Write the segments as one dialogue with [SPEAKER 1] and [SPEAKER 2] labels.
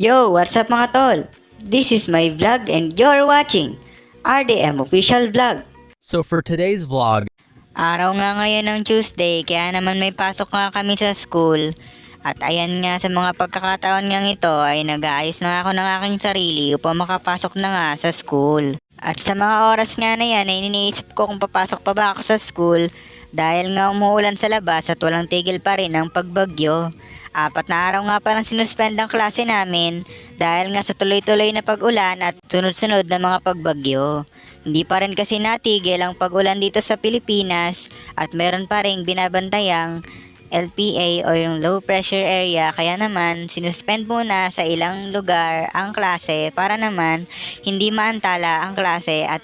[SPEAKER 1] Yo, what's up mga tol? This is my vlog and you're watching RDM Official Vlog.
[SPEAKER 2] So for today's vlog,
[SPEAKER 1] Araw nga ngayon ng Tuesday, kaya naman may pasok nga kami sa school. At ayan nga, sa mga pagkakataon nga ito ay nag-aayos na ako ng aking sarili upang makapasok na nga sa school. At sa mga oras nga na yan ay iniisip ko kung papasok pa ba ako sa school dahil nga umuulan sa labas at walang tigil pa rin ang pagbagyo. 4 na araw nga parang sinuspend ang klase namin dahil nga sa tuloy-tuloy na pag-ulan at sunod-sunod na mga pagbagyo. Hindi pa rin kasi natigil ang pag-ulan dito sa Pilipinas at meron pa rin binabantayang LPA o yung low pressure area, kaya naman sinuspend muna sa ilang lugar ang klase para naman hindi maantala ang klase at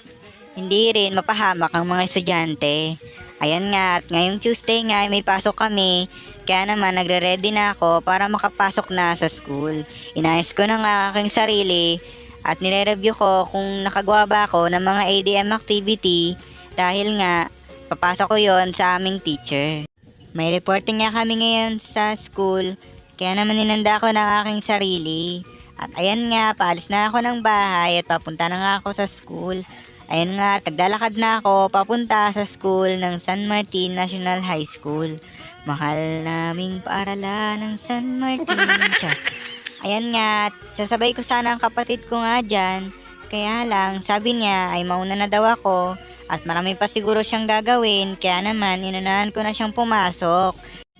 [SPEAKER 1] hindi rin mapahamak ang mga estudyante. Ayan nga, at ngayong Tuesday nga ay may pasok kami, kaya naman nagre-ready na ako para makapasok na sa school. Inayos ko na nga aking sarili at nire-review ko kung nakagawa ba ako ng mga ADM activity dahil nga papasok ko yon sa aming teacher. May reporting nga kami ngayon sa school, kaya naman ninanda ko ng aking sarili. At ayan nga, paalis na ako ng bahay at papunta na nga ako sa school. Ayan nga, naglalakad na ako papunta sa school ng San Martin National High School. Mahal naming paaralan ng San Martin. Ayan nga, sasabay ko sana ang kapatid ko nga dyan. Kaya lang, sabi niya ay mauna na daw ako at marami pa siguro siyang gagawin. Kaya naman, inunahan ko na siyang pumasok.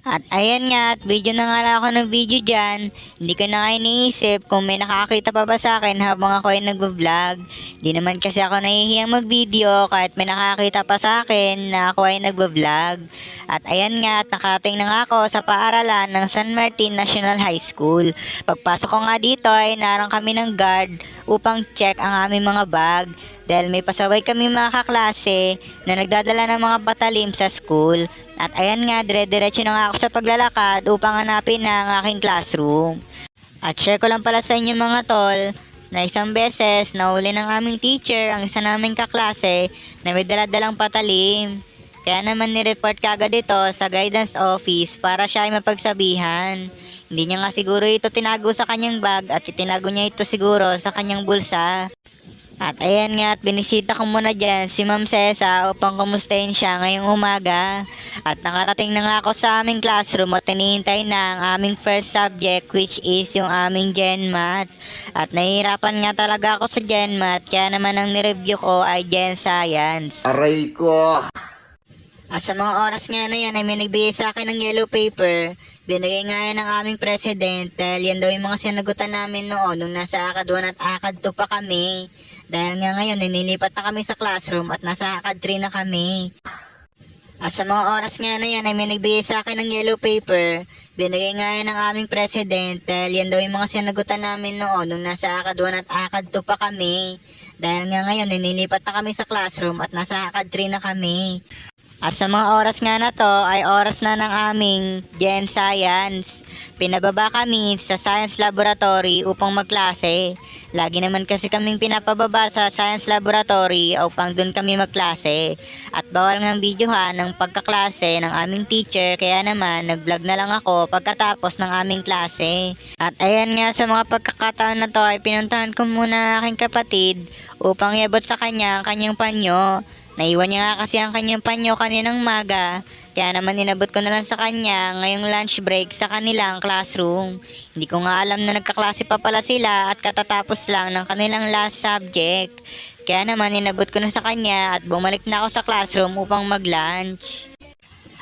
[SPEAKER 1] At ayan nga, at video na nga lang ako ng video dyan. Hindi ko na nga iniisip kung may nakakita pa ba sa akin habang ako ay nagbablog. Di naman kasi ako nahihiyang mag-video kahit may nakakita pa sa akin na ako ay nagbablog. At ayan nga, at nakating na nga ako sa paaralan ng San Martin National High School. Pagpasok ko nga dito ay narang kami ng guard upang check ang aming mga bag. Dahil may pasaway kami mga kaklase na nagdadala ng mga patalim sa school. At ayan nga, dire-diretso na nga ako sa paglalakad upang hanapin na ang aking classroom. At share ko lang pala sa inyo mga tol, na isang beses nahuli ng aming teacher ang isa naming kaklase na may daladalang patalim. Kaya naman ni-report kagad ito sa guidance office para siya ay mapagsabihan. Hindi niya nga siguro ito tinago sa kanyang bag at itinago niya ito siguro sa kanyang bulsa. At ayan nga, at binisita ko muna dyan si Ma'am Cesa upang kumustahin siya ngayong umaga. At nakarating na nga ako sa aming classroom at tinihintay na ang aming first subject, which is yung aming Gen Math. At nahihirapan nga talaga ako sa Gen Math, kaya naman ang nireview ko ay Gen Science.
[SPEAKER 3] Aray ko!
[SPEAKER 1] At sa mga oras nga na yan ay may nagbigay sa akin ng yellow paper. Binigay nga yan ng aming president dahil yan daw yung mga sinagutan namin noon nung nasa ACAD 1 at ACAD 2 pa kami. Dahil nga ngayon nilipat na kami sa classroom at nasa ACAD 3 na kami. At sa mga oras nga na yan ay may nagbigay sa akin ng yellow paper. Binigay nga yan ng aming president dahil yan daw yung mga sinagutan namin noon nung nasa ACAD 1 at ACAD 2 pa kami. Dahil nga ngayon nilipat na kami sa classroom at nasa ACAD 3 na kami. At sa mga oras nga na to ay oras na ng aming Gen Science. Pinababa kami sa Science Laboratory upang magklase. Lagi naman kasi kaming pinapababa sa Science Laboratory upang dun kami magklase. At bawal nga videohan ng pagkaklase ng aming teacher, kaya naman nag-vlog na lang ako pagkatapos ng aming klase. At ayan nga, sa mga pagkakataon na to ay pinuntahan ko muna ang aking kapatid upang iabot sa kanya ang kanyang panyo. Naiwan niya nga kasi ang kanyang panyo kaninang umaga, kaya naman inabot ko na lang sa kanya ngayong lunch break sa kanilang classroom. Hindi ko nga alam na nagkaklase pa pala sila at katatapos lang ng kanilang last subject. Kaya naman inabot ko na sa kanya at bumalik na ako sa classroom upang mag-lunch.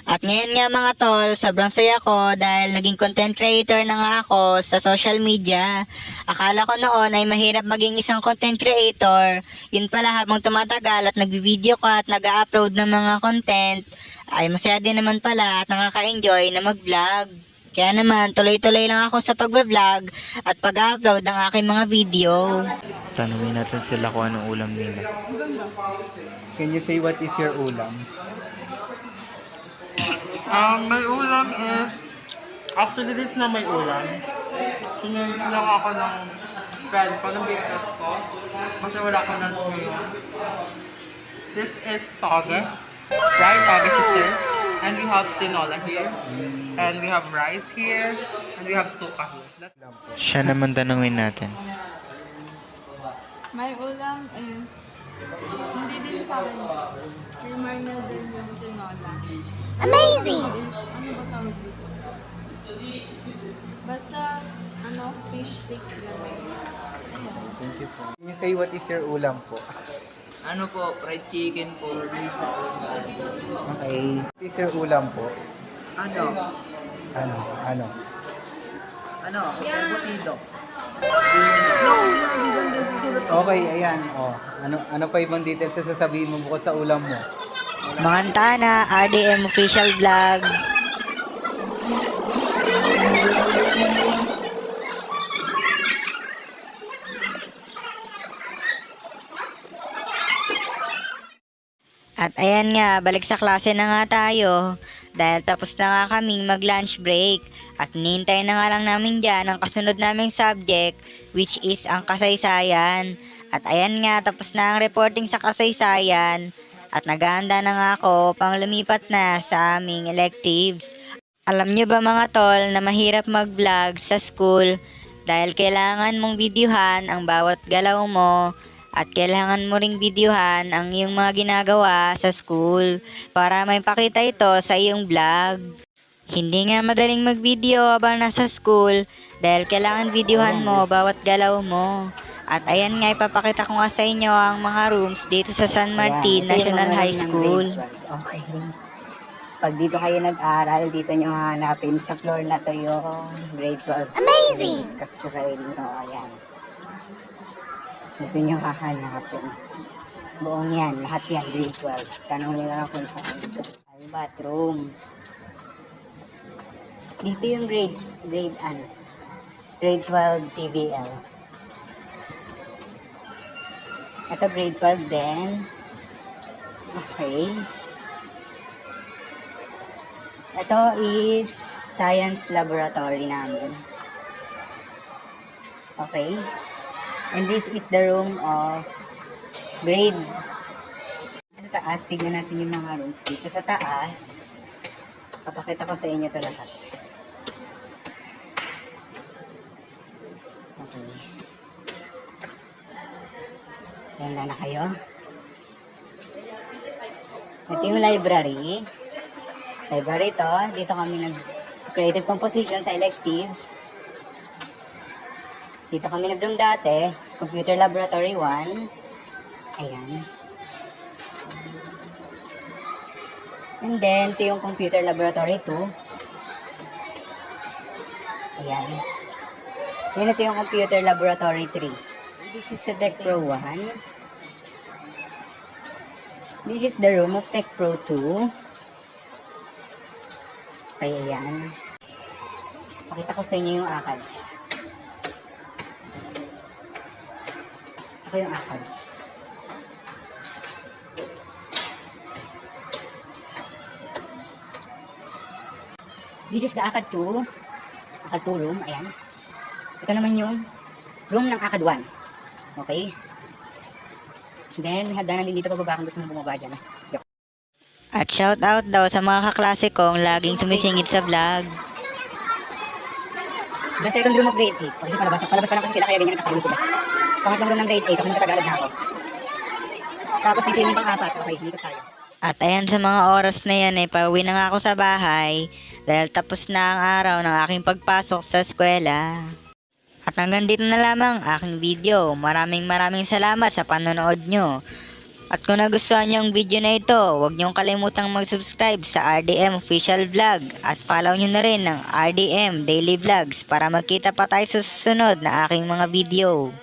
[SPEAKER 1] At ngayon nga mga tol, sobrang saya ko dahil naging content creator na nga ako sa social media. Akala ko noon ay mahirap maging isang content creator. Yun pala, habang tumatagal at nagbi-video ko at nag-upload ng mga content, ay masaya din naman pala at nakaka-enjoy na mag-vlog. Kaya naman, tuloy-tuloy lang ako sa pag-vlog at pag-upload ng aking mga video.
[SPEAKER 2] tanungin natin sila kung anong ulam nila.
[SPEAKER 4] Can you say what is your ulam?
[SPEAKER 5] My ulam is, actually this na may ulam. Sinunod lang ako ng friend ko, ng business ko. Kasi wala ko lunch ngayon. This is toge. Right, toge sister. And we have tinola here. And we have rice here. And we have suka here. That's
[SPEAKER 2] Siya naman tanungin natin.
[SPEAKER 3] My ulam is, hindi din sa akin. Reminder din yung tinola. Amazing! Is, ano ba tawag dito? Basta, fish sticks gano'n.
[SPEAKER 4] Thank you po. Can you say what is your ulam po?
[SPEAKER 6] Ano po, fried chicken po.
[SPEAKER 4] Okay. What is your ulam po?
[SPEAKER 6] Ano?
[SPEAKER 4] Ano?
[SPEAKER 6] Embutido.
[SPEAKER 4] Okay, ayan. Ano pa ibang details na sasabihin mo bukod sa ulam mo?
[SPEAKER 1] Mangantana, RDM Official Vlog. At ayan nga, balik sa klase na nga tayo. Dahil tapos na nga kaming mag-lunch break. At nintay na nga lang namin dyan ang kasunod naming subject, which is ang kasaysayan. At ayan nga, tapos na ang reporting sa kasaysayan. At naghahanda na nga ako pang lumipat na sa aming electives. Alam nyo ba mga tol na mahirap mag-vlog sa school dahil kailangan mong videohan ang bawat galaw mo at kailangan mo ring videohan ang iyong mga ginagawa sa school para may pakita ito sa iyong vlog. Hindi nga madaling mag-video habang nasa school dahil kailangan videohan mo bawat galaw mo. At ayan nga, ipapakita ko nga sa inyo ang mga rooms dito sa San Martin National High School.
[SPEAKER 7] Okay. Pag dito kayo nag-aral, dito nyo hanapin sa floor na to yung grade 12. Amazing! Discuss ko sa inyo. Ayan. Dito nyo hahanapin. Buong yan. Lahat yan. Grade 12. Tanong nyo lang kung saan. Ay, bathroom. Dito yung grade 12 TVL. Ito grade 12 din. Okay. Ito is science laboratory namin. Okay. And this is the room of grade. Sa taas, tignan natin yung mga rooms dito. Sa taas, papakita ko sa inyo ito lahat. Okay. Ganda na kayo. Ito yung library. Library to. Dito kami nag-creative composition sa electives. Dito kami nag-room dati. Computer Laboratory 1. Ayan. And then, ito yung Computer Laboratory 2. Ayan. Then, ito yung Computer Laboratory 3. This is the Tech Pro 1. This is the room of Tech Pro 2. Kaya yan. Pakita ko sa inyo yung ACADS. Ito yung ACADS. This is the ACAD 2. ACAD 2 room. Ayan. Ito naman yung room ng ACAD 1. Okay? Then, may hagdanan din dito pababa kung gusto mong bumaba dyan.
[SPEAKER 1] At shout out daw sa mga kaklase kong laging sumisingit sa vlog.
[SPEAKER 7] The second room of grade 8. Pag palabas pa lang kasi sila, kaya ganyan nakakalusin sila. Pangatlong room ng grade 8, ako nagkatagalog na ako. Tapos dito yung pang-apat. Okay, dito tayo.
[SPEAKER 1] At ayan, sa mga oras na yan pauwi na nga ako sa bahay dahil tapos na ang araw ng aking pagpasok sa eskwela. At hanggang dito na lamang aking video. Maraming salamat sa panonood nyo. At kung nagustuhan nyo ang video na ito, huwag nyong kalimutang mag-subscribe sa RDM Official Vlog at follow nyo na rin ng RDM Daily Vlogs para magkita pa tayo sa susunod na aking mga video.